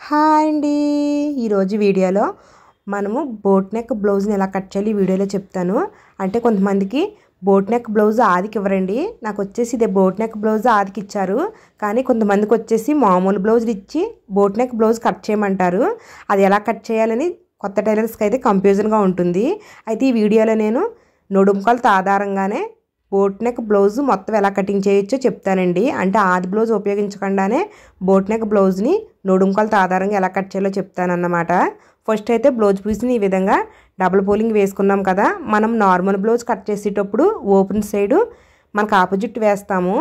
Hi అండి. ఈరోజు వీడియోలో మనము బోట్ నెక్ బ్లౌజ్ని ఎలా కట్ చేయాలి ఈ వీడియోలో చెప్తాను. అంటే కొంతమందికి బోట్ నెక్ బ్లౌజ్ ఆదికి ఇవ్వరండి. నాకు వచ్చేసి ఇదే బోట్ నెక్ బ్లౌజ్ ఆదికి ఇచ్చారు. కానీ కొంతమందికి వచ్చేసి మామూలు బ్లౌజులు ఇచ్చి బోట్ నెక్ బ్లౌజ్ కట్ చేయమంటారు. అది ఎలా కట్ చేయాలని కొత్త టైలర్స్కి అయితే కన్ఫ్యూజన్గా ఉంటుంది. అయితే ఈ వీడియోలో నేను నడుము కొలత ఆధారంగానే బోట్ నెక్ బ్లౌజ్ మొత్తం ఎలా కటింగ్ చేయొచ్చో చెప్తానండి. అంటే ఆది బ్లౌజ్ ఉపయోగించకుండానే బోట్ నెక్ బ్లౌజ్ని నడుము కొలత ఆధారంగా ఎలా కట్ చేయాలో చెప్తానన్నమాట. ఫస్ట్ అయితే బ్లౌజ్ పీస్ని ఈ విధంగా డబుల్ ఫోల్డింగ్ వేసుకున్నాం కదా. మనం నార్మల్ బ్లౌజ్ కట్ చేసేటప్పుడు ఓపెన్ సైడు మనకు ఆపోజిట్ వేస్తాము.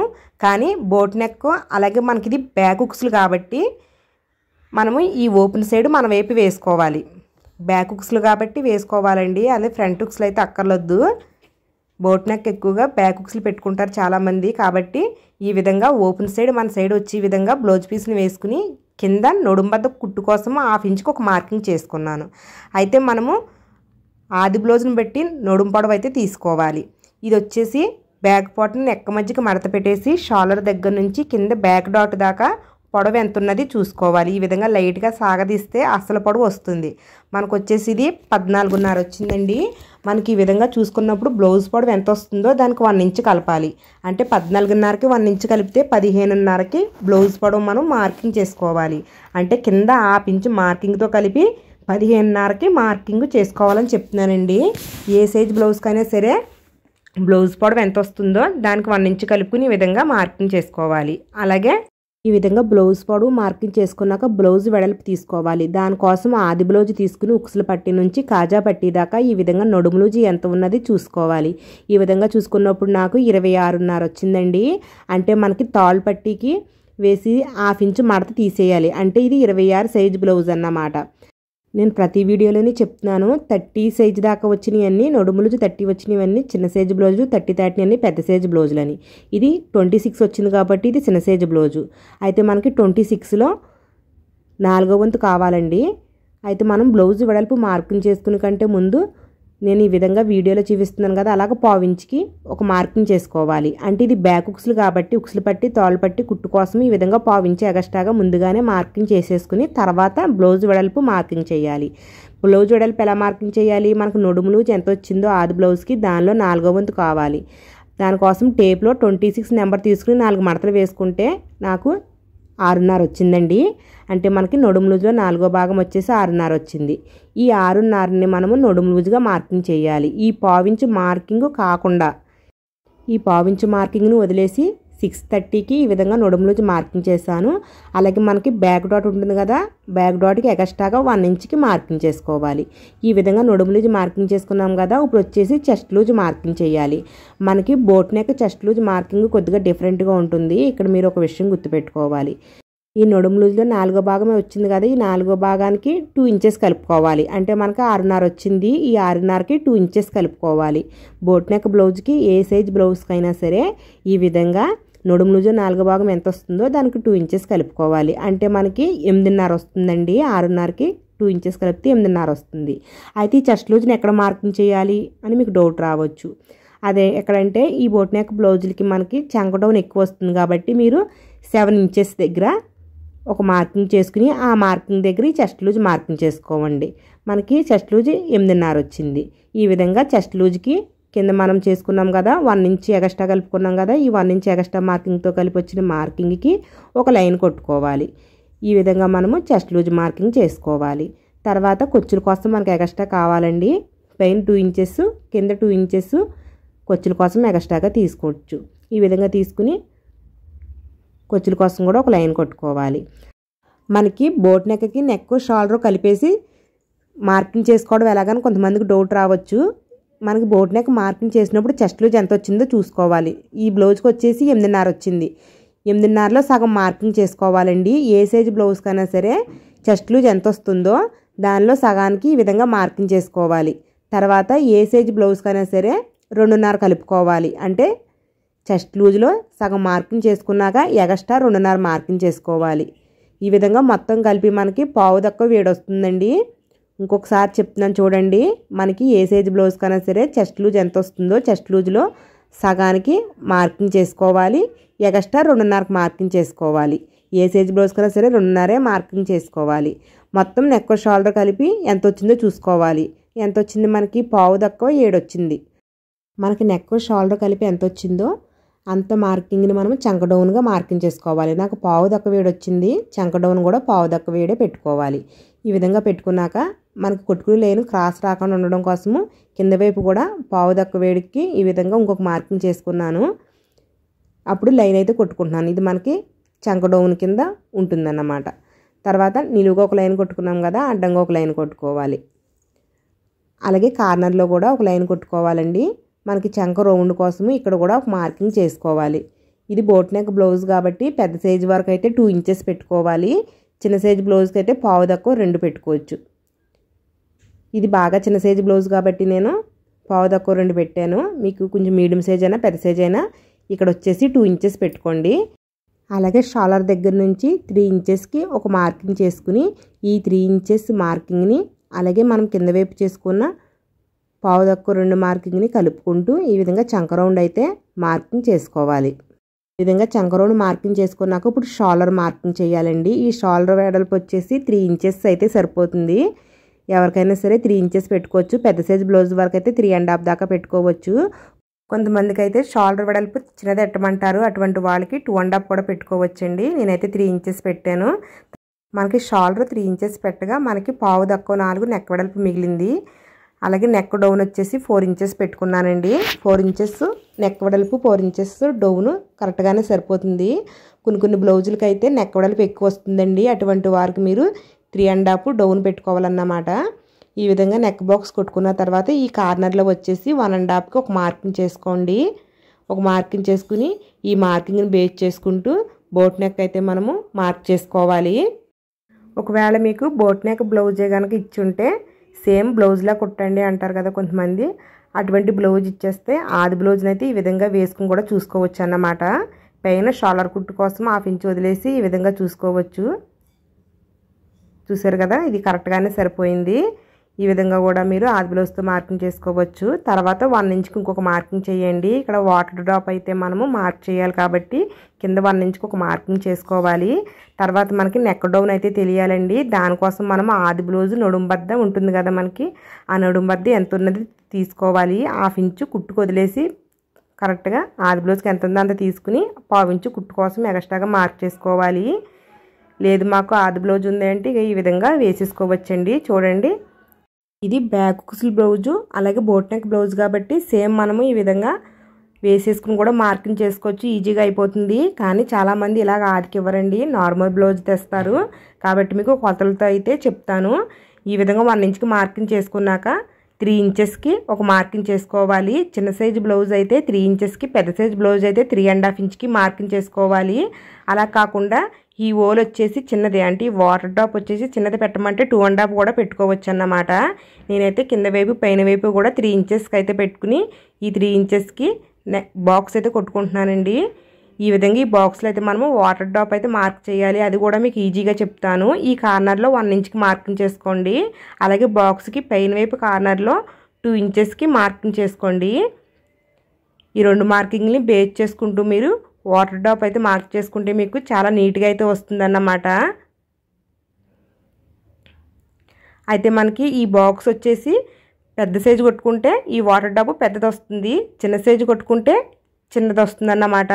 కానీ బోట్ నెక్ అలాగే మనకి ఇది బ్యాక్ హుక్స్లు కాబట్టి మనము ఈ ఓపెన్ సైడ్ మన వైపు వేసుకోవాలి. బ్యాక్ హుక్స్లు కాబట్టి వేసుకోవాలండి. అదే ఫ్రంట్ హుక్స్లు అయితే అక్కర్లొద్దు. బోట్ నెక్ ఎక్కువగా బ్యాక్ హుక్స్లు పెట్టుకుంటారు చాలామంది. కాబట్టి ఈ విధంగా ఓపెన్ సైడ్ మన సైడ్ వచ్చే విధంగా బ్లౌజ్ పీస్ని వేసుకుని కింద నడుము వద్ద కుట్టు కోసం హాఫ్ ఇంచుకి ఒక మార్కింగ్ చేసుకున్నాను. అయితే మనము ఆది బ్లౌజ్ని బట్టి నడుము పొడవు అయితే తీసుకోవాలి. ఇది వచ్చేసి బ్యాక్ పార్ట్ని నెక్క మధ్యకి మడత పెట్టేసి షోల్డర్ దగ్గర నుంచి కింద బ్యాక్ డాట్ దాకా పొడవు ఎంత ఉన్నది చూసుకోవాలి. ఈ విధంగా లైట్గా సాగదీస్తే అసలు పొడవు వస్తుంది. మనకు వచ్చేసి ఇది 14.5 వచ్చిందండి. మనకి ఈ విధంగా చూసుకున్నప్పుడు బ్లౌజ్ పొడవు ఎంత వస్తుందో దానికి 1 ఇంచ్ కలపాలి. అంటే 14.5కి 1 ఇంచ్ కలిపితే 15.5కి బ్లౌజ్ పొడవు మనం మార్కింగ్ చేసుకోవాలి. అంటే కింద హాఫ్ ఇంచ్ మార్కింగ్తో కలిపి 15.5కి మార్కింగ్ చేసుకోవాలని చెప్తున్నానండి. ఏ సైజ్ బ్లౌజ్కైనా సరే బ్లౌజ్ పొడవు ఎంత వస్తుందో దానికి 1 ఇంచ్ కలుపుకుని ఈ విధంగా మార్కింగ్ చేసుకోవాలి. అలాగే ఈ విధంగా బ్లౌజ్ పొడవు మార్కింగ్ చేసుకున్నాక బ్లౌజ్ వెడల్పు తీసుకోవాలి. దానికోసం ఆది బ్లౌజ్ తీసుకుని ఉక్సుల పట్టి నుంచి కాజా పట్టి దాకా ఈ విధంగా నడుము లూజు ఎంత ఉన్నది చూసుకోవాలి. ఈ విధంగా చూసుకున్నప్పుడు నాకు 26.5 వచ్చిందండి. అంటే మనకి తాళ్ళు పట్టీకి వేసి హాఫ్ ఇంచ్ మడత తీసేయాలి. అంటే ఇది 26 సైజ్ బ్లౌజ్ అన్నమాట. నేను ప్రతి వీడియోలోనే చెప్తున్నాను 30 సైజు దాకా వచ్చినవన్నీ నడుము లూజు, 30 వచ్చినవన్నీ చిన్న సైజు బ్లౌజు, 30 అన్నీ పెద్ద సైజు బ్లౌజులని. ఇది 26 వచ్చింది కాబట్టి ఇది చిన్న సైజు బ్లౌజు. అయితే మనకి 26లో 4వ వంతు కావాలండి. అయితే మనం బ్లౌజ్ వెడల్పు మార్కింగ్ చేసుకునే కంటే ముందు నేను ఈ విధంగా వీడియోలో చూపిస్తున్నాను కదా, అలాగ పావించికి ఒక మార్కింగ్ చేసుకోవాలి. అంటే ఇది బ్యాక్ హుక్స్లు కాబట్టి ఉక్సులు పట్టి తాళ్ళు పట్టి కుట్టు కోసం ఈ విధంగా పావించి ఎగస్ట్రాగా ముందుగానే మార్కింగ్ చేసేసుకుని తర్వాత బ్లౌజ్ వెడల్పు మార్కింగ్ చేయాలి. బ్లౌజ్ వెడల్పు ఎలా మార్కింగ్ చేయాలి? మనకు నడుము లూజ్ ఎంత వచ్చిందో ఆది బ్లౌజ్కి దానిలో 4వ వంతు కావాలి. దానికోసం టేప్లో 26 నెంబర్ తీసుకుని 4 మడతలు వేసుకుంటే నాకు 6.5 వచ్చిందండి. అంటే మనకి నడుము లూజులో 4వ భాగం వచ్చేసి 6.5 వచ్చింది. ఈ 6.5ని మనము నడుము లూజుగా మార్కింగ్ చేయాలి. ఈ పావించు మార్కింగ్ కాకుండా ఈ పావించు మార్కింగ్ని వదిలేసి 6:30కి ఈ విధంగా నడుము లూజు మార్కింగ్ చేశాను. అలాగే మనకి బ్యాక్ డాట్ ఉంటుంది కదా, బ్యాక్ డాట్కి ఎక్స్ట్రాగా 1 ఇంచ్కి మార్కింగ్ చేసుకోవాలి. ఈ విధంగా నడుము లూజు మార్కింగ్ చేసుకున్నాం కదా. ఇప్పుడు వచ్చేసి చెస్ట్ లూజ్ మార్కింగ్ చేయాలి. మనకి boat neck chest loose marking కొద్దిగా డిఫరెంట్గా ఉంటుంది. ఇక్కడ మీరు ఒక విషయం గుర్తుపెట్టుకోవాలి. ఈ నడుము లూజ్లో 4వ భాగమే వచ్చింది కదా, ఈ 4వ భాగానికి 2 ఇంచెస్ కలుపుకోవాలి. అంటే మనకి 6.5 వచ్చింది. ఈ 6.5కి 2 ఇంచెస్ కలుపుకోవాలి. బోట్ నెక్ బ్లౌజ్కి ఏ సైజ్ బ్లౌజ్కైనా సరే ఈ విధంగా నడుము లూజు 4వ భాగం ఎంత వస్తుందో దానికి 2 ఇంచెస్ కలుపుకోవాలి. అంటే మనకి 8.5 వస్తుందండి. 6.5కి 2 ఇంచెస్ కలిపితే 8.5 వస్తుంది. అయితే ఈ చెస్ట్ లూజ్ని ఎక్కడ మార్కింగ్ చేయాలి అని మీకు డౌట్ రావచ్చు. అదే ఎక్కడంటే ఈ బోట్ నెక్ బ్లౌజులకి మనకి చంక డౌన్ ఎక్కువ వస్తుంది కాబట్టి మీరు 7 ఇంచెస్ దగ్గర ఒక మార్కింగ్ చేసుకుని ఆ మార్కింగ్ దగ్గర ఈ చెస్ట్ లూజ్ మార్కింగ్ చేసుకోవండి. మనకి చెస్ట్ లూజ్ 8.5 వచ్చింది. ఈ విధంగా చెస్ట్ లూజ్కి కింద మనం చేసుకున్నాం కదా 1 ఇంచ్ ఎగస్ట్రా కలుపుకున్నాం కదా, ఈ 1 ఇంచ్ ఎగస్ట్రా మార్కింగ్తో కలిపి వచ్చిన మార్కింగ్కి ఒక లైన్ కొట్టుకోవాలి. ఈ విధంగా మనము చెస్ట్ లూజ్ మార్కింగ్ చేసుకోవాలి. తర్వాత కొచ్చుల కోసం మనకు ఎగస్ట్రా కావాలండి. పైన 2 ఇంచెస్ కింద 2 ఇంచెస్ కొచ్చుల కోసం ఎగస్ట్రాగా తీసుకోవచ్చు. ఈ విధంగా తీసుకుని కొచ్చుల కోసం కూడా ఒక లైన్ కొట్టుకోవాలి. మనకి బోట్ నెక్కి నెక్ షోల్డర్ కలిపేసి మార్కింగ్ చేసుకోవడం ఎలాగని కొంతమందికి డౌట్ రావచ్చు. మనకి బోట్ నెక్ మార్కింగ్ చేసినప్పుడు చెస్ట్ లూజ్ ఎంత వచ్చిందో చూసుకోవాలి. ఈ బ్లౌజ్కి వచ్చేసి 8.5 వచ్చింది. 8.5లో సగం మార్కింగ్ చేసుకోవాలండి. ఏ సైజు బ్లౌజ్కైనా సరే చెస్ట్ లూజ్ ఎంత వస్తుందో దానిలో సగానికి ఈ విధంగా మార్కింగ్ చేసుకోవాలి. తర్వాత ఏ సైజు బ్లౌజ్కైనా సరే 2.5 కలుపుకోవాలి. అంటే చెస్ట్ లూజ్లో సగం మార్కింగ్ చేసుకున్నాక ఎగస్ట్రా 2.5 మార్కింగ్ చేసుకోవాలి. ఈ విధంగా మొత్తం కలిపి మనకి పావు తక్కువ వేడి వస్తుందండి. ఇంకొకసారి చెప్తున్నాను చూడండి. మనకి ఏ సైజు బ్లౌజ్ కన్నా సరే చెస్ట్ లూజ్ ఎంత వస్తుందో చెస్ట్ లూజ్లో సగానికి మార్కింగ్ చేసుకోవాలి. ఎగస్ట్రా 2.5కి మార్కింగ్ చేసుకోవాలి. ఏ సైజ్ బ్లౌజ్ కన్నా సరే 2.5 మార్కింగ్ చేసుకోవాలి. మొత్తం నెక్ షోల్డర్ కలిపి ఎంత వచ్చిందో చూసుకోవాలి. ఎంత వచ్చింది మనకి పావు తక్కువ 7 వచ్చింది. మనకి నెక్ షోల్డర్ కలిపి ఎంత వచ్చిందో అంత మార్కింగ్ని మనం చంక డౌన్గా మార్కింగ్ చేసుకోవాలి. నాకు పావు తక్కువ 7 వచ్చింది. చంక డౌన్ కూడా పావు తక్కువ 7 పెట్టుకోవాలి. ఈ విధంగా పెట్టుకున్నాక మనకి కొట్టుకుని లేని క్రాస్ రాకుండా ఉండడం కోసము కింద వైపు కూడా పావు తక్కువ 7కి ఈ విధంగా ఇంకొక మార్కింగ్ చేసుకున్నాను. అప్పుడు లైన్ అయితే కొట్టుకుంటున్నాను. ఇది మనకి చంక డౌన్ కింద ఉంటుందన్నమాట. తర్వాత నిలువుగా ఒక లైన్ కొట్టుకున్నాం కదా, అడ్డంగా ఒక లైన్ కొట్టుకోవాలి. అలాగే కార్నర్లో కూడా ఒక లైన్ కొట్టుకోవాలండి. మనకి చంక రౌండ్ కోసము ఇక్కడ కూడా ఒక మార్కింగ్ చేసుకోవాలి. ఇది బోట్ నెక్ బ్లౌజ్ కాబట్టి పెద్ద సైజు వరకు అయితే 2 ఇంచెస్ పెట్టుకోవాలి. చిన్న సైజు బ్లౌజ్కి అయితే పావు తక్కువ 2 పెట్టుకోవచ్చు. ఇది బాగా చిన్న సైజు బ్లౌజ్ కాబట్టి నేను పావు తక్కువ 2 పెట్టాను. మీకు కొంచెం మీడియం సైజ్ అయినా పెద్ద సైజ్ అయినా ఇక్కడ వచ్చేసి 2 ఇంచెస్ పెట్టుకోండి. అలాగే షాలర్ దగ్గర నుంచి 3 ఇంచెస్కి ఒక మార్కింగ్ చేసుకుని ఈ 3 ఇంచెస్ మార్కింగ్ని అలాగే మనం కింద వైపు చేసుకున్న పావు తక్కువ 2 మార్కింగ్ని కలుపుకుంటూ ఈ విధంగా చంక రౌండ్ అయితే మార్కింగ్ చేసుకోవాలి. ఈ విధంగా చంక రౌండ్ మార్కింగ్ చేసుకున్నాక ఇప్పుడు షాలర్ మార్కింగ్ చేయాలండి. ఈ షాలర్ వెడల్పు వచ్చేసి 3 ఇంచెస్ అయితే సరిపోతుంది. ఎవరికైనా సరే 3 ఇంచెస్ పెట్టుకోవచ్చు. పెద్ద సైజ్ బ్లౌజ్ వరకు అయితే 3.5 దాకా పెట్టుకోవచ్చు. కొంతమందికి అయితే షోల్డర్ వెడల్పు చిన్నది పెట్టమంటారు. అటువంటి వాళ్ళకి 2.5 కూడా పెట్టుకోవచ్చండి. నేనైతే 3 ఇంచెస్ పెట్టాను. మనకి షోల్డర్ 3 ఇంచెస్ పెట్టగా మనకి పావు తక్కువ 4 నెక్ వెడల్పు మిగిలింది. అలాగే నెక్ డౌన్ వచ్చేసి 4 ఇంచెస్ పెట్టుకున్నానండి. 4 ఇంచెస్ నెక్ వెడల్పు 4 ఇంచెస్ డౌన్ కరెక్ట్గానే సరిపోతుంది. కొన్ని బ్లౌజులకి అయితే నెక్ వెడల్పు ఎక్కువ వస్తుందండి. అటువంటి వారికి మీరు 3.5 డౌన్ పెట్టుకోవాలన్నమాట. ఈ విధంగా నెక్ బాక్స్ కొట్టుకున్న తర్వాత ఈ కార్నర్లో వచ్చేసి 1.5కి ఒక మార్కింగ్ చేసుకోండి. ఒక మార్కింగ్ చేసుకుని ఈ మార్కింగ్ని బేస్ చేసుకుంటూ బోట్ నెక్ అయితే మనము మార్క్ చేసుకోవాలి. ఒకవేళ మీకు బోట్ నెక్ బ్లౌజే కనుక ఇచ్చుంటే సేమ్ బ్లౌజ్లా కుట్టండి అంటారు కదా కొంతమంది. అటువంటి బ్లౌజ్ ఇచ్చేస్తే ఆది బ్లౌజ్ని అయితే ఈ విధంగా వేసుకుని కూడా చూసుకోవచ్చు అన్నమాట. పైన షాలర్ కుట్టు కోసం 1/2 ఇంచ్ వదిలేసి ఈ విధంగా చూసుకోవచ్చు. చూసారు కదా, ఇది కరెక్ట్గానే సరిపోయింది. ఈ విధంగా కూడా మీరు ఆది బ్లౌజ్తో మార్కింగ్ చేసుకోవచ్చు. తర్వాత 1 ఇంచ్కి ఇంకొక మార్కింగ్ చేయండి. ఇక్కడ వాటర్ డ్రాప్ అయితే మనము మార్క్ చేయాలి కాబట్టి కింద 1 ఇంచ్కి ఒక మార్కింగ్ చేసుకోవాలి. తర్వాత మనకి నెక్ డౌన్ అయితే తెలియాలండి. దానికోసం మనం ఆది బ్లౌజ్ నడుము బద్ద ఉంటుంది కదా మనకి, ఆ నడుము బద్ద ఎంత ఉన్నది తీసుకోవాలి. 1/2 ఇంచు కుట్టుకు వదిలేసి కరెక్ట్గా ఆది బ్లౌజ్కి ఎంత ఉందో అంత తీసుకుని 1/2 ఇంచు కుట్టు కోసం ఎక్స్ట్రాగా మార్క్ చేసుకోవాలి. లేదు మాకు ఆది బ్లౌజ్ ఉంది అంటే ఈ విధంగా వేసేసుకోవచ్చండి. చూడండి, ఇది బ్యాక్ కుసులు బ్లౌజు అలాగే బోట్ నెక్ బ్లౌజ్ కాబట్టి సేమ్ మనము ఈ విధంగా వేసేసుకుని కూడా మార్కింగ్ చేసుకోవచ్చు. ఈజీగా అయిపోతుంది. కానీ చాలామంది ఇలాగ ఆదికి ఇవ్వరండి, నార్మల్ బ్లౌజ్ తెస్తారు. కాబట్టి మీకు కొలతలతో అయితే చెప్తాను. ఈ విధంగా 1 ఇంచ్కి మార్కింగ్ చేసుకున్నాక 3 ఇంచెస్కి ఒక మార్కింగ్ చేసుకోవాలి. చిన్న సైజు బ్లౌజ్ అయితే 3 ఇంచెస్కి, పెద్ద సైజు బ్లౌజ్ అయితే 3.5 ఇంచ్కి మార్కింగ్ చేసుకోవాలి. అలా కాకుండా ఈ ఓల్ వచ్చేసి చిన్నది, అంటే ఈ వాటర్ డ్రాప్ వచ్చేసి చిన్నది పెట్టమంటే 2.5 కూడా పెట్టుకోవచ్చు అన్నమాట. నేనైతే కింద వైపు పైన వైపు కూడా 3 ఇంచెస్కి అయితే పెట్టుకుని ఈ 3 ఇంచెస్కి బాక్స్ అయితే కొట్టుకుంటున్నానండి. ఈ విధంగా ఈ బాక్స్లో అయితే మనము వాటర్ డ్రాప్ అయితే మార్క్ చేయాలి. అది కూడా మీకు ఈజీగా చెప్తాను. ఈ కార్నర్లో 1 ఇంచ్కి మార్కింగ్ చేసుకోండి. అలాగే బాక్స్కి పైన వైపు కార్నర్లో 2 ఇంచెస్కి మార్కింగ్ చేసుకోండి. ఈ 2 మార్కింగ్ని బేస్ చేసుకుంటూ మీరు వాటర్ డ్రాప్ అయితే మార్క్ చేసుకుంటే మీకు చాలా నీట్గా అయితే వస్తుందన్నమాట. అయితే మనకి ఈ బాక్స్ వచ్చేసి పెద్ద సైజు కొట్టుకుంటే ఈ వాటర్ డ్రాప్ పెద్దది వస్తుంది, చిన్న సైజు కొట్టుకుంటే చిన్నది వస్తుందన్నమాట.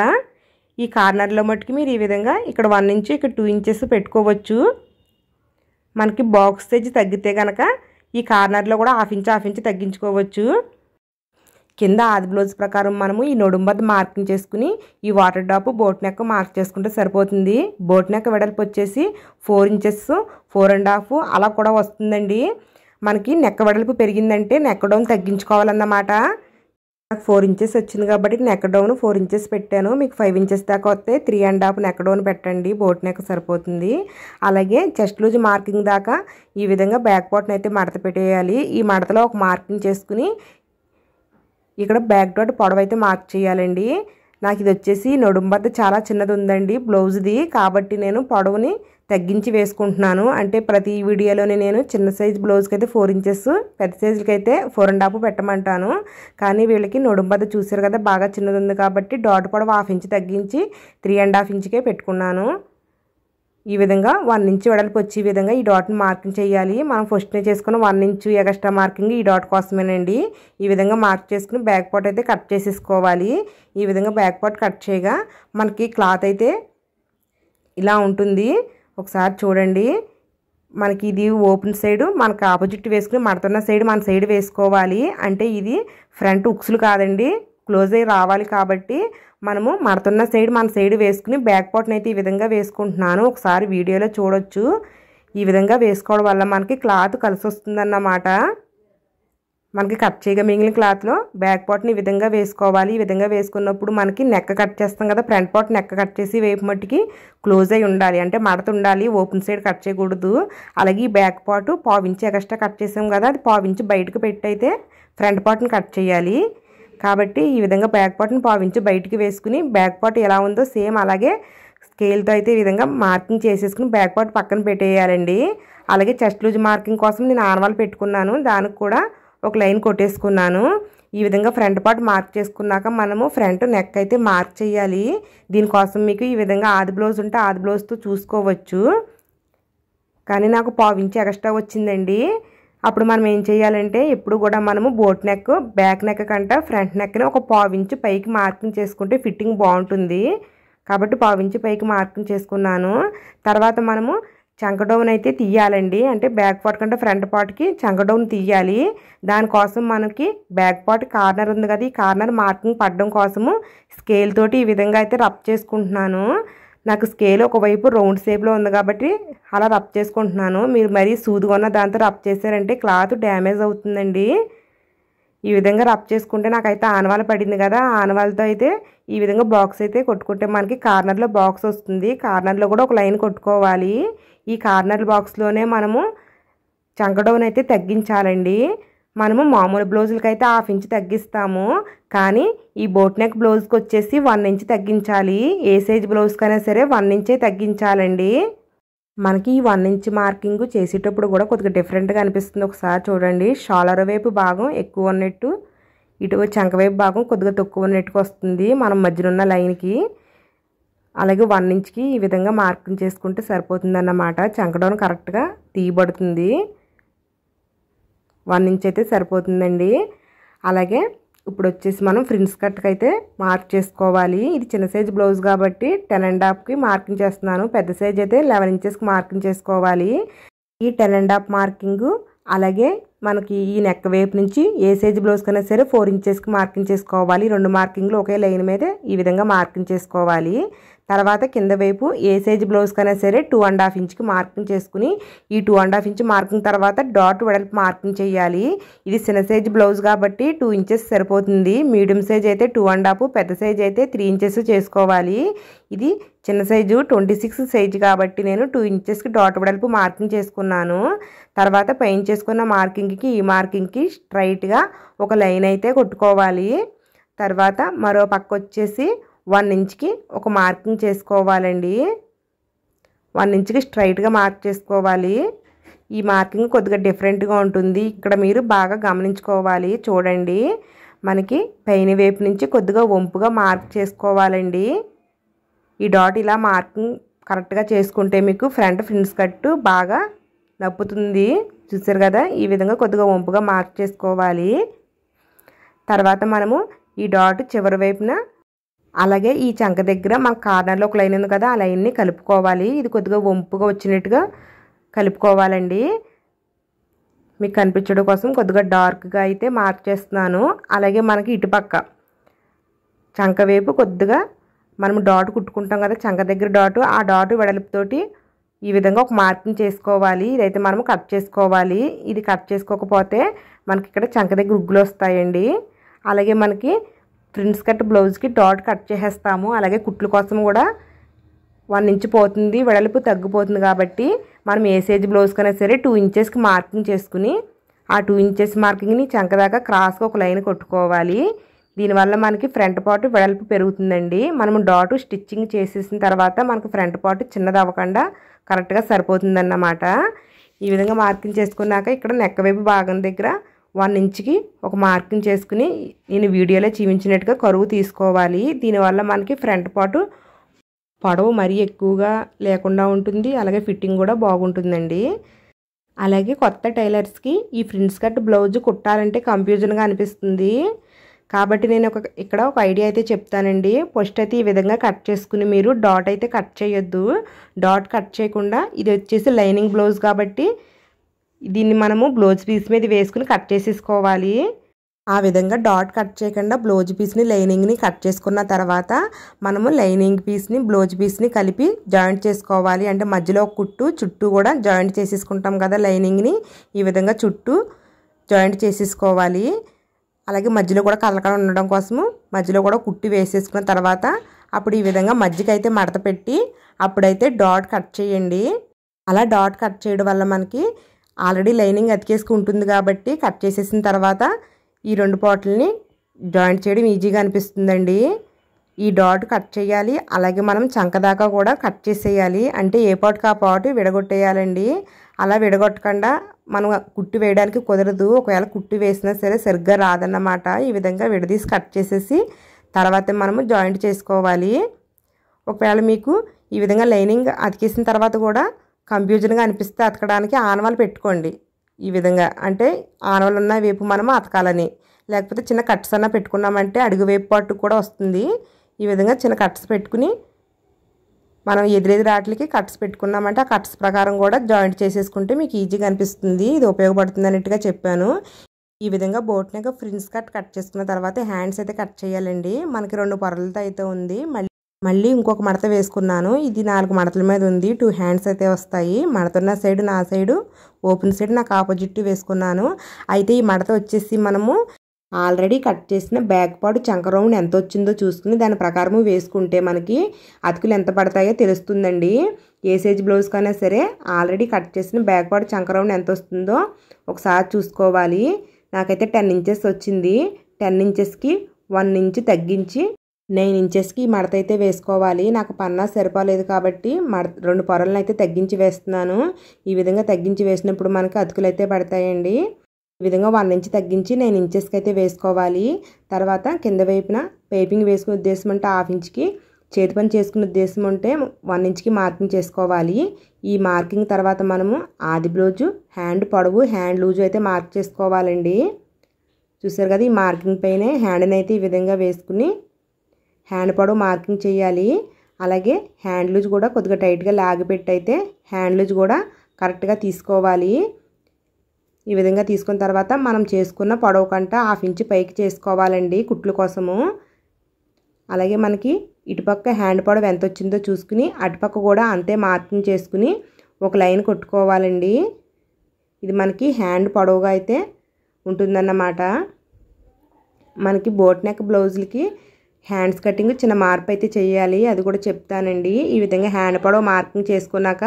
ఈ కార్నర్లో మట్టుకు మీరు ఈ విధంగా ఇక్కడ 1 ఇంచు ఇక్కడ 2 ఇంచెస్ పెట్టుకోవచ్చు. మనకి బాక్స్ సైజు తగ్గితే కనుక ఈ కార్నర్లో కూడా 1/2 ఇంచు తగ్గించుకోవచ్చు. కింద ఆది బ్లౌజ్ ప్రకారం మనము ఈ నడుము వద్ద మార్కింగ్ చేసుకుని ఈ water drop boat neck mark చేసుకుంటే సరిపోతుంది. బోట్ నెక్ వెడల్పు వచ్చేసి 4 ఇంచెస్ 4.5 అలా కూడా వస్తుందండి. మనకి నెక్ వెడల్పు పెరిగిందంటే నెక్ డౌన్ తగ్గించుకోవాలన్నమాట. నాకు 4 ఇంచెస్ వచ్చింది కాబట్టి నెక్ డౌన్ 4 ఇంచెస్ పెట్టాను. మీకు 5 ఇంచెస్ దాకా వస్తే 3.5 నెక్ డౌన్ పెట్టండి, బోట్ నెక్ సరిపోతుంది. అలాగే చెస్ట్ లూజ్ మార్కింగ్ దాకా ఈ విధంగా బ్యాక్ పార్ట్ని అయితే మడత పెట్టేయాలి. ఈ మడతలో ఒక మార్కింగ్ చేసుకుని ఇక్కడ బ్యాక్ డాట్ పొడవు అయితే మార్క్ చేయాలండి. నాకు ఇది వచ్చేసి నడుము వద్ద చాలా చిన్నది ఉందండి బ్లౌజ్ది, కాబట్టి నేను పొడవుని తగ్గించి వేసుకుంటున్నాను. అంటే ప్రతి వీడియోలోనే నేను చిన్న సైజ్ బ్లౌజ్కి అయితే 4 ఇంచెస్, పెద్ద సైజుకి అయితే 4.5 పెట్టమంటాను. కానీ వీళ్ళకి నడుము వద్ద చూసారు కదా బాగా చిన్నది ఉంది కాబట్టి డాట్ పొడవు 1/2 ఇంచు తగ్గించి 3.5 ఇంచుకే పెట్టుకున్నాను. ఈ విధంగా 1 ఇంచ్ వెడల్పు వచ్చే విధంగా ఈ డాట్ని మార్కింగ్ చేయాలి. మనం ఫస్ట్నే చేసుకున్న 1 ఇంచ్ ఎక్స్ట్రా మార్కింగ్ ఈ డాట్ కోసమేనండి. ఈ విధంగా మార్క్ చేసుకుని బ్యాక్ పార్ట్ అయితే కట్ చేసేసుకోవాలి. ఈ విధంగా బ్యాక్ పార్ట్ కట్ చేయగా మనకి క్లాత్ అయితే ఇలా ఉంటుంది. ఒకసారి చూడండి. మనకి ఇది ఓపెన్ సైడ్ మనకు ఆపోజిట్ వేసుకుని మడతున్న సైడ్ మన సైడ్ వేసుకోవాలి. అంటే ఇది ఫ్రంట్ ఉక్సులు కాదండి, క్లోజ్ అయ్యి రావాలి. కాబట్టి మనము మడతున్న సైడ్ మన సైడ్ వేసుకుని బ్యాక్ పార్ట్ని అయితే ఈ విధంగా వేసుకుంటున్నాను. ఒకసారి వీడియోలో చూడొచ్చు. ఈ విధంగా వేసుకోవడం వల్ల మనకి క్లాత్ కలిసి వస్తుందన్నమాట. మనకి కట్ చేయగా మిగిలిన క్లాత్లో బ్యాక్ పార్ట్ని ఈ విధంగా వేసుకోవాలి. ఈ విధంగా వేసుకున్నప్పుడు మనకి నెక్క కట్ చేస్తాం కదా, ఫ్రంట్ పార్ట్ నెక్క కట్ చేసి వైపు మట్టికి క్లోజ్ అయి ఉండాలి. అంటే మడత ఉండాలి, ఓపెన్ సైడ్ కట్ చేయకూడదు. అలాగే ఈ back part 1/4 inch extra cut చేసాం కదా, అది 1/4 ఇంచ్ బయటకు పెట్టి అయితే ఫ్రంట్ పార్ట్ని కట్ చేయాలి. కాబట్టి ఈ విధంగా బ్యాక్ పార్ట్ని 1/4 ఇంచ్ బయటికి వేసుకుని బ్యాక్ పార్ట్ ఎలా ఉందో సేమ్ అలాగే స్కేల్తో అయితే ఈ విధంగా మార్కింగ్ చేసేసుకుని బ్యాక్ పార్ట్ పక్కన పెట్టేయాలండి. అలాగే చెస్ట్ లూజ్ మార్కింగ్ కోసం నేను ఆనవాలు పెట్టుకున్నాను. దానికి కూడా ఒక లైన్ కొట్టేసుకున్నాను. ఈ విధంగా ఫ్రంట్ పార్ట్ మార్క్ చేసుకున్నాక మనము ఫ్రంట్ నెక్ అయితే మార్క్ చేయాలి. దీనికోసం మీకు ఈ విధంగా ఆది బ్లౌజ్ ఉంటే ఆది బ్లౌజ్తో చూసుకోవచ్చు. కానీ నాకు 1/4 ఇంచ్ ఎక్స్ట్రా వచ్చిందండి. అప్పుడు మనం ఏం చేయాలంటే ఎప్పుడు కూడా మనము బోట్ నెక్ బ్యాక్ నెక్ కంటే ఫ్రంట్ నెక్ని ఒక 1/4 ఇంచ్ పైకి మార్కింగ్ చేసుకుంటే ఫిట్టింగ్ బాగుంటుంది. కాబట్టి 1/4 ఇంచ్ పైకి మార్కింగ్ చేసుకున్నాను. తర్వాత మనము చంక డౌన్ అయితే తీయాలండి. అంటే బ్యాక్ పార్ట్ కంటే ఫ్రంట్ పార్ట్కి చంక డౌన్ తీయాలి. దానికోసం మనకి బ్యాక్ పార్ట్ కార్నర్ ఉంది కదా, ఈ కార్నర్ మార్కింగ్ పడడం కోసము స్కేల్ తోటి ఈ విధంగా అయితే రబ్ చేసుకుంటున్నాను. నాకు స్కేల్ ఒకవైపు రౌండ్ షేప్లో ఉంది కాబట్టి అలా రబ్ చేసుకుంటున్నాను. మీరు మరీ సూదుగా ఉన్న దాంతో రబ్ చేశారంటే క్లాత్ డ్యామేజ్ అవుతుందండి. ఈ విధంగా రబ్ చేసుకుంటే నాకైతే ఆనవాలు పడింది కదా, ఆనవాలతో అయితే ఈ విధంగా బాక్స్ అయితే కొట్టుకుంటే మనకి కార్నర్లో బాక్స్ వస్తుంది. కార్నర్లో కూడా ఒక లైన్ కొట్టుకోవాలి. ఈ కార్నర్ బాక్స్లోనే మనము చంక డౌన్ అయితే తగ్గించాలండి. మనము మామూలు బ్లౌజులకి అయితే 1/2 ఇంచ్ తగ్గిస్తాము. కానీ ఈ బోట్ నెక్ బ్లౌజ్కి వచ్చేసి 1 ఇంచ్ తగ్గించాలి. ఏ సైజ్ బ్లౌజ్కైనా సరే 1 ఇంచే తగ్గించాలండి. మనకి ఈ 1 ఇంచ్ మార్కింగ్ చేసేటప్పుడు కూడా కొద్దిగా డిఫరెంట్గా అనిపిస్తుంది. ఒకసారి చూడండి. షోల్డర్ వైపు భాగం ఎక్కువ ఉన్నట్టు, ఇటు చంక వైపు భాగం కొద్దిగా తక్కువ ఉన్నట్టుగా వస్తుంది మనం మధ్యలో ఉన్న లైన్కి. అలాగే 1 ఇంచ్కి ఈ విధంగా మార్కింగ్ చేసుకుంటే సరిపోతుంది అన్నమాట. చంక డౌన్ కరెక్ట్గా తీయబడుతుంది. 1 ఇంచ్ అయితే సరిపోతుందండి. అలాగే ఇప్పుడు వచ్చేసి మనం ఫ్రిన్స్ కట్కి అయితే మార్క్ చేసుకోవాలి. ఇది చిన్న సైజ్ బ్లౌజ్ కాబట్టి 10.5కి మార్కింగ్ చేస్తున్నాను. పెద్ద సైజ్ అయితే 11 ఇంచెస్కి మార్కింగ్ చేసుకోవాలి. ఈ 10.5 మార్కింగ్ అలాగే మనకి ఈ నెక్ వైపు నుంచి ఏ సైజ్ బ్లౌజ్ కన్నా సరే 4 ఇంచెస్కి మార్కింగ్ చేసుకోవాలి. 2 మార్కింగ్లు ఒకే లైన్ మీద ఈ విధంగా మార్కింగ్ చేసుకోవాలి. తర్వాత కింద వైపు ఏ సైజ్ బ్లౌజ్ కన్నా సరే 2.5 ఇంచ్కి మార్కింగ్ చేసుకుని ఈ 2.5 ఇంచ్ మార్కింగ్ తర్వాత డాట్ వెడల్పు మార్కింగ్ చేయాలి. ఇది చిన్న సైజ్ బ్లౌజ్ కాబట్టి 2 ఇంచెస్ సరిపోతుంది. మీడియం సైజ్ అయితే 2.5, పెద్ద సైజ్ అయితే 3 ఇంచెస్ చేసుకోవాలి. ఇది చిన్న సైజు 26 సైజు కాబట్టి నేను 2 ఇంచెస్కి డాట్ వెడల్పు మార్కింగ్ చేసుకున్నాను. తర్వాత పైన చేసుకున్న మార్కింగ్కి ఈ మార్కింగ్కి స్ట్రైట్గా ఒక లైన్ అయితే కొట్టుకోవాలి. తర్వాత మరో పక్క వచ్చేసి 1 ఇంచ్కి ఒక మార్కింగ్ చేసుకోవాలండి. 1 ఇంచ్కి స్ట్రైట్గా మార్క్ చేసుకోవాలి. ఈ మార్కింగ్ కొద్దిగా డిఫరెంట్గా ఉంటుంది. ఇక్కడ మీరు బాగా గమనించుకోవాలి. చూడండి, మనకి పైన వైపు నుంచి కొద్దిగా వంపుగా మార్క్ చేసుకోవాలండి. ఈ డాట్ ఇలా మార్కింగ్ కరెక్ట్గా చేసుకుంటే మీకు ఫ్రంట్ ఫ్రిన్స్ కట్ బాగా నప్పుతుంది. చూసారు కదా, ఈ విధంగా కొద్దిగా వంపుగా మార్క్ చేసుకోవాలి. తర్వాత మనము ఈ డాట్ చివరి వైపున అలాగే ఈ చంక దగ్గర మన కార్నర్లో ఒక లైన్ ఉంది కదా, ఆ లైన్ని కలుపుకోవాలి. ఇది కొద్దిగా వంపుగా వచ్చినట్టుగా కలుపుకోవాలండి. మీకు కనిపించడం కోసం కొద్దిగా డార్క్గా అయితే మార్క్ చేస్తున్నాను. అలాగే మనకి ఇటుపక్క చంక వైపు కొద్దిగా మనం డాట్ కుట్టుకుంటాం కదా, చంక దగ్గర డాట్, ఆ డాట్ వెడల్పుతోటి ఈ విధంగా ఒక మార్కింగ్ చేసుకోవాలి. ఇదైతే మనం కట్ చేసుకోవాలి. ఇది కట్ చేసుకోకపోతే మనకి ఇక్కడ చంక దగ్గర ఉగ్గులు వస్తాయండి. అలాగే మనకి ఫ్రిన్స్ కట్ బ్లౌజ్కి డాట్ కట్ చేసేస్తాము. అలాగే కుట్లు కోసం కూడా 1 ఇంచ్ పోతుంది, వెడల్పు తగ్గిపోతుంది. కాబట్టి మనం ఏ సైజ్ బ్లౌజ్ కన్నా సరే 2 ఇంచెస్కి మార్కింగ్ చేసుకుని ఆ 2 ఇంచెస్ మార్కింగ్ని చంక దాకా క్రాస్గా ఒక లైన్ కొట్టుకోవాలి. దీనివల్ల మనకి ఫ్రంట్ పార్ట్ వెడల్పు పెరుగుతుందండి. మనం డాట్ స్టిచ్చింగ్ చేసేసిన తర్వాత మనకు ఫ్రంట్ పార్ట్ చిన్నది అవ్వకుండా కరెక్ట్గా సరిపోతుందన్నమాట. ఈ విధంగా మార్కింగ్ చేసుకున్నాక ఇక్కడ నెక్ వైపు భాగం దగ్గర 1 ఇంచ్కి ఒక మార్కింగ్ చేసుకుని నేను వీడియోలో చూపించినట్టుగా కరువు తీసుకోవాలి. దీనివల్ల మనకి ఫ్రంట్ పార్ట్ పొడవు మరీ ఎక్కువగా లేకుండా ఉంటుంది, అలాగే ఫిట్టింగ్ కూడా బాగుంటుందండి. అలాగే కొత్త టైలర్స్కి ఈ ఫ్రిన్స్ కట్ బ్లౌజ్ కుట్టాలంటే కన్ఫ్యూజన్గా అనిపిస్తుంది. కాబట్టి నేను ఇక్కడ ఒక ఐడియా అయితే చెప్తానండి. ఫస్ట్ అయితే ఈ విధంగా కట్ చేసుకుని మీరు డాట్ అయితే కట్ చేయొద్దు. డాట్ కట్ చేయకుండా ఇది వచ్చేసి లైనింగ్ బ్లౌజ్ కాబట్టి దీన్ని మనము బ్లౌజ్ పీస్ మీద వేసుకుని కట్ చేసేసుకోవాలి. ఆ విధంగా డాట్ కట్ చేయకుండా బ్లౌజ్ పీస్ని లైనింగ్ని కట్ చేసుకున్న తర్వాత మనము లైనింగ్ పీస్ని బ్లౌజ్ పీస్ని కలిపి జాయింట్ చేసుకోవాలి. అంటే మధ్యలో కుట్టు చుట్టూ కూడా జాయింట్ చేసేసుకుంటాం కదా, లైనింగ్ని ఈ విధంగా చుట్టూ జాయింట్ చేసేసుకోవాలి. అలాగే మధ్యలో కూడా కలకడ ఉండడం కోసము మధ్యలో కూడా కుట్టి వేసేసుకున్న తర్వాత అప్పుడు ఈ విధంగా మధ్యకైతే మడత పెట్టి అప్పుడైతే డాట్ కట్ చేయండి. అలా డాట్ కట్ చేయడం వల్ల మనకి ఆల్రెడీ లైనింగ్ అతికేసుకుంటుంది కాబట్టి కట్ చేసేసిన తర్వాత ఈ రెండు పార్ట్లని జాయింట్ చేయడం ఈజీగా అనిపిస్తుందండి. ఈ డాట్ కట్ చేయాలి, అలాగే మనం చంక దాకా కూడా కట్ చేసేయాలి. అంటే ఏ పాటుకు ఆ పాటు విడగొట్టేయాలండి. అలా విడగొట్టకుండా మనం కుట్టి వేయడానికి కుదరదు. ఒకవేళ కుట్టి వేసినా సరే సరిగ్గా రాదన్నమాట. ఈ విధంగా విడదీసి కట్ చేసేసి తర్వాత మనము జాయింట్ చేసుకోవాలి. ఒకవేళ మీకు ఈ విధంగా లైనింగ్ అతికేసిన తర్వాత కూడా కన్ఫ్యూజన్గా అనిపిస్తే అతకడానికి ఆనవాలు పెట్టుకోండి. ఈ విధంగా అంటే ఆనవాలు ఉన్న వైపు మనము అతకాలని, లేకపోతే చిన్న కట్స్ అన్న పెట్టుకున్నామంటే అడుగు వైపు పాటు కూడా వస్తుంది. ఈ విధంగా చిన్న కట్స్ పెట్టుకుని మనం ఎదురెదురు ఆటలకి కట్స్ పెట్టుకున్నామంటే ఆ కట్స్ ప్రకారం కూడా జాయింట్ చేసేసుకుంటే మీకు ఈజీగా అనిపిస్తుంది. ఇది ఉపయోగపడుతుంది అన్నట్టుగా చెప్పాను. ఈ విధంగా బోట్ నెక్ ఫ్రిన్స్ కట్ చేసుకున్న తర్వాత హ్యాండ్స్ అయితే కట్ చేయాలండి. మనకి 2 పొరలతో అయితే ఉంది. మళ్ళీ ఇంకొక మడత వేసుకున్నాను. ఇది 4 మడతల మీద ఉంది. 2 హ్యాండ్స్ అయితే వస్తాయి. మడతున్న సైడ్ నా సైడు, ఓపెన్ సైడ్ నాకు ఆపోజిట్ వేసుకున్నాను. అయితే ఈ మడత వచ్చేసి మనము ఆల్రెడీ కట్ చేసిన బ్యాక్ పార్ట్ చంక రౌండ్ ఎంత వచ్చిందో చూసుకుని దాని ప్రకారము వేసుకుంటే మనకి అతుకులు ఎంత పడతాయో తెలుస్తుందండి. ఏ సైజ్ బ్లౌజ్ కైనా సరే ఆల్రెడీ కట్ చేసిన బ్యాక్ పార్ట్ చంక రౌండ్ ఎంత వస్తుందో ఒకసారి చూసుకోవాలి. నాకైతే 10 ఇంచెస్ వచ్చింది. 10 ఇంచెస్కి 1 ఇంచ్ తగ్గించి 9 ఇంచెస్కి మడత అయితే వేసుకోవాలి. నాకు పన్నా సరిపోలేదు కాబట్టి 2 పొరలను అయితే తగ్గించి వేస్తున్నాను. ఈ విధంగా తగ్గించి వేసినప్పుడు మనకి అతుకులు అయితే పడతాయండి. ఈ విధంగా 1 ఇంచ్ తగ్గించి 9 ఇంచెస్కి అయితే వేసుకోవాలి. తర్వాత కింద వైపున పైపింగ్ వేసుకునే ఉద్దేశం అంటే 1/2 ఇంచ్కి, చేతి పని చేసుకునే ఉద్దేశం ఉంటే 1 ఇంచ్కి మార్కింగ్ చేసుకోవాలి. ఈ మార్కింగ్ తర్వాత మనము ఆది బ్లౌజు, హ్యాండ్ పొడవు, హ్యాండ్ లూజు అయితే మార్క్ చేసుకోవాలండి. చూసారు కదా, ఈ మార్కింగ్ పైనే హ్యాండ్ని అయితే ఈ విధంగా వేసుకుని హ్యాండ్ పొడవు మార్కింగ్ చేయాలి. అలాగే హ్యాండ్ లూజ్ కూడా కొద్దిగా టైట్గా లాగిపెట్టి అయితే హ్యాండ్ లూజ్ కూడా కరెక్ట్గా తీసుకోవాలి. ఈ విధంగా తీసుకున్న తర్వాత మనం చేసుకున్న పొడవు కంట 1/2 ఇంచ్ పైకి చేసుకోవాలండి కుట్లు కోసము. అలాగే మనకి ఇటుపక్క హ్యాండ్ పొడవు ఎంత వచ్చిందో చూసుకుని అటుపక్క కూడా అంతే మార్కింగ్ చేసుకుని ఒక లైన్ కొట్టుకోవాలండి. ఇది మనకి హ్యాండ్ పొడవుగా అయితే ఉంటుందన్నమాట. మనకి బోట్ నెక్ బ్లౌజులకి హ్యాండ్స్ కటింగ్ చిన్న మార్పు అయితే చేయాలి, అది కూడా చెప్తానండి. ఈ విధంగా హ్యాండ్ పొడవు మార్కింగ్ చేసుకున్నాక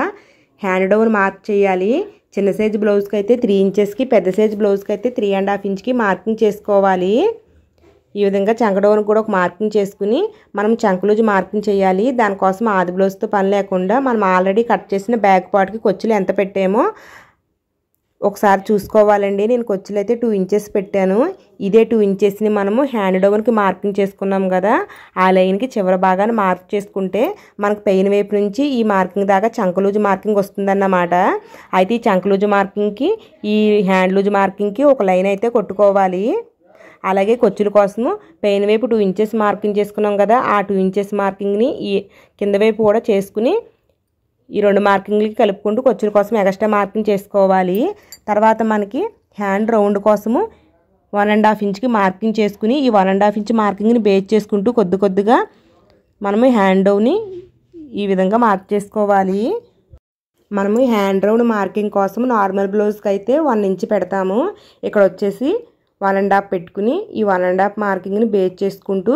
హ్యాండ్ డౌన్ మార్క్ చేయాలి. చిన్న సైజ్ బ్లౌజ్కి అయితే 3 ఇంచెస్కి, పెద్ద సైజ్ బ్లౌజ్కి అయితే 3.5 ఇంచ్కి మార్కింగ్ చేసుకోవాలి. ఈ విధంగా చంక డౌన్ కూడా ఒక మార్కింగ్ చేసుకుని మనం చంక లూజ్ మార్కింగ్ చేయాలి. దానికోసం ఆది బ్లౌజ్తో పని లేకుండా మనం ఆల్రెడీ కట్ చేసిన బ్యాక్ పార్ట్కి కొచ్చులు ఎంత పెట్టామో ఒకసారి చూసుకోవాలండి. నేను కొచ్చులు అయితే 2 ఇంచెస్ పెట్టాను. ఇదే 2 ఇంచెస్ని మనము హ్యాండ్ డౌన్కి మార్కింగ్ చేసుకున్నాం కదా, ఆ లైన్కి చివరి భాగాన్ని మార్క్ చేసుకుంటే మనకు పైన వైపు నుంచి ఈ మార్కింగ్ దాకా చంక లూజ్ మార్కింగ్ వస్తుందన్నమాట. అయితే ఈ చంక లూజ్ మార్కింగ్కి ఈ హ్యాండ్ లూజ్ మార్కింగ్కి ఒక లైన్ అయితే కొట్టుకోవాలి. అలాగే కొచ్చుల కోసము పైన వైపు 2 ఇంచెస్ మార్కింగ్ చేసుకున్నాం కదా, ఆ 2 ఇంచెస్ మార్కింగ్ని ఈ కింద వైపు కూడా చేసుకుని ఈ 2 మార్కింగ్లకి కలుపుకుంటూ కొచ్చుల కోసం ఎక్స్ట్రా మార్కింగ్ చేసుకోవాలి. తర్వాత మనకి హ్యాండ్ రౌండ్ కోసము 1.5 ఇంచ్కి మార్కింగ్ చేసుకుని ఈ 1.5 ఇంచ్ మార్కింగ్ని బేస్ చేసుకుంటూ కొద్దిగా మనము హ్యాండ్ డౌన్ని ఈ విధంగా మార్క్ చేసుకోవాలి. మనము హ్యాండ్ రౌండ్ మార్కింగ్ కోసం నార్మల్ బ్లౌజ్కి అయితే 1 ఇంచ్ పెడతాము. ఇక్కడ వచ్చేసి 1.5 పెట్టుకుని ఈ 1.5 మార్కింగ్ని బేస్ చేసుకుంటూ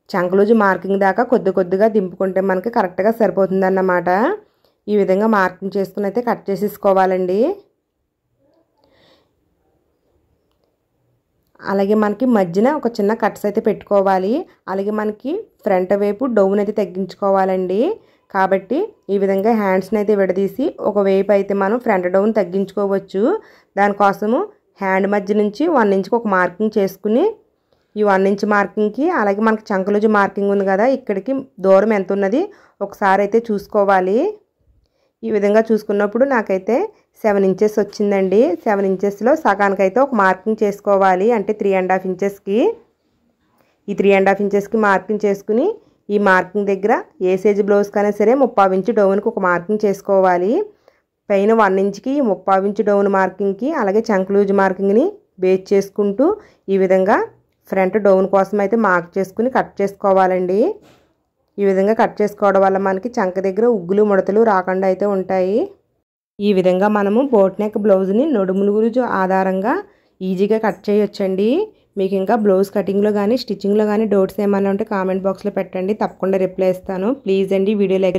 చంకలూజు మార్కింగ్ దాకా కొద్దిగా దింపుకుంటే మనకి కరెక్ట్గా సరిపోతుంది అన్నమాట. ఈ విధంగా మార్కింగ్ చేసుకుని అయితే కట్ చేసేసుకోవాలండి. అలాగే మనకి మధ్యన ఒక చిన్న కట్స్ అయితే పెట్టుకోవాలి. అలాగే మనకి ఫ్రంట్ వైపు డౌన్ అయితే తగ్గించుకోవాలండి. కాబట్టి ఈ విధంగా హ్యాండ్స్ని అయితే విడదీసి ఒకవైపు అయితే మనం ఫ్రంట్ డౌన్ తగ్గించుకోవచ్చు. దానికోసము హ్యాండ్ మధ్య నుంచి 1 ఇంచ్కి ఒక మార్కింగ్ చేసుకుని ఈ 1 ఇంచ్ మార్కింగ్కి అలాగే మనకి చంకలూజు మార్కింగ్ ఉంది కదా, ఇక్కడికి దూరం ఎంత ఉన్నది ఒకసారి అయితే చూసుకోవాలి. ఈ విధంగా చూసుకున్నప్పుడు నాకైతే 7 ఇంచెస్ వచ్చిందండి. 7 ఇంచెస్లో సగానికైతే ఒక మార్కింగ్ చేసుకోవాలి, అంటే 3.5 ఇంచెస్కి. ఈ 3.5 ఇంచెస్కి మార్కింగ్ చేసుకుని ఈ మార్కింగ్ దగ్గర ఏ సైజు బ్లౌజ్ కైనా సరే 3/4 ఇంచు డౌన్కి ఒక మార్కింగ్ చేసుకోవాలి. పైన 1 ఇంచ్కి 3/4 ఇంచు డౌన్ మార్కింగ్కి అలాగే చంకలూజు మార్కింగ్ని బేస్ చేసుకుంటూ ఈ విధంగా ఫ్రంట్ డౌన్ కోసం అయితే మార్క్ చేసుకుని కట్ చేసుకోవాలండి. ఈ విధంగా కట్ చేసుకోవడం వల్ల మనకి చంక దగ్గర ఉగ్గులు ముడతలు రాకుండా అయితే ఉంటాయి. ఈ విధంగా మనము బోట్ నెక్ బ్లౌజ్ని నడుములు గురించి ఆధారంగా ఈజీగా కట్ చేయొచ్చండి. మీకు ఇంకా బ్లౌజ్ కటింగ్లో కానీ స్టిచ్చింగ్లో కానీ డౌట్స్ ఏమైనా ఉంటే కామెంట్ బాక్స్లో పెట్టండి, తప్పకుండా రిప్లై ఇస్తాను. ప్లీజ్ అండి వీడియో లైక్